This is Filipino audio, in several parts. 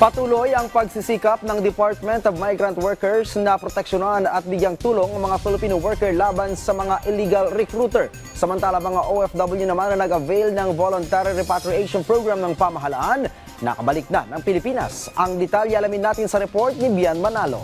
Patuloy ang pagsisikap ng Department of Migrant Workers na proteksyonan at bigyang tulong ang mga Filipino worker laban sa mga illegal recruiter. Samantala mga OFW naman na nag-avail ng voluntary repatriation program ng pamahalaan, nakabalik na ng Pilipinas. Ang detalye alamin natin sa report ni Bian Manalo.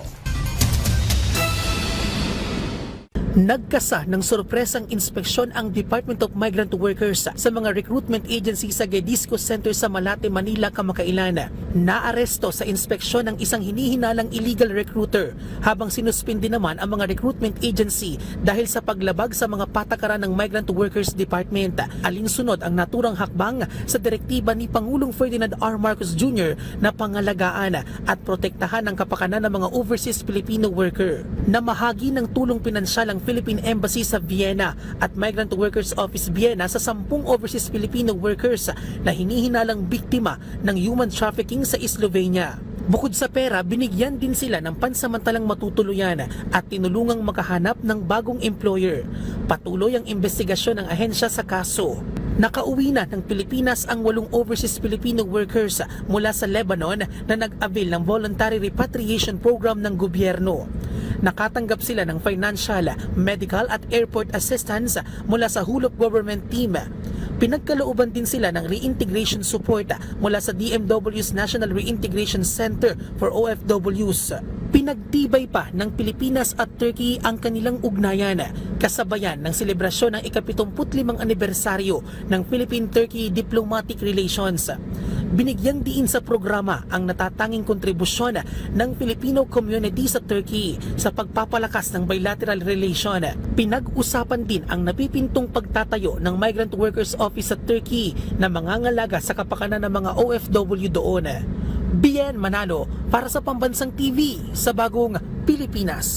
Nagkasa ng sorpresang inspeksyon ang Department of Migrant Workers sa mga recruitment agency sa Gedisco Center sa Malate, Manila kamakailan. Naaresto sa inspeksyon ng isang hinihinalang illegal recruiter habang sinuspindi naman ang mga recruitment agency dahil sa paglabag sa mga patakaran ng Migrant Workers Department. Alinsunod ang naturang hakbang sa direktiba ni Pangulong Ferdinand R. Marcos Jr. na pangalagaan at protektahan ang kapakanan ng mga overseas Filipino worker. Namahagi ng tulong pinansyal ang Philippine Embassy sa Vienna at Migrant Workers Office Vienna sa 10 overseas Filipino workers na hinihinalang biktima ng human trafficking sa Slovenia. Bukod sa pera, binigyan din sila ng pansamantalang matutuluyan at tinulungang makahanap ng bagong employer. Patuloy ang investigasyon ng ahensya sa kaso. Nakauwi na ng Pilipinas ang 8 overseas Filipino workers mula sa Lebanon na nag-avail ng voluntary repatriation program ng gobyerno. Nakatanggap sila ng financial, medical at airport assistance mula sa Hulop government team. Pinagkalooban din sila ng reintegration support mula sa DMW's National Reintegration Center for OFWs. Pinagtibay pa ng Pilipinas at Turkey ang kanilang ugnayan kasabayan ng selebrasyon ng ika-75 anibersaryo ng Philippine-Turkey Diplomatic Relations. Binigyang diin sa programa ang natatanging kontribusyon ng Filipino community sa Turkey sa pagpapalakas ng bilateral relation. Pinag-usapan din ang napipintong pagtatayo ng Migrant Workers Office sa Turkey na mangangalaga sa kapakanan ng mga OFW doon. Bian Manalo para sa Pambansang TV sa Bagong Pilipinas.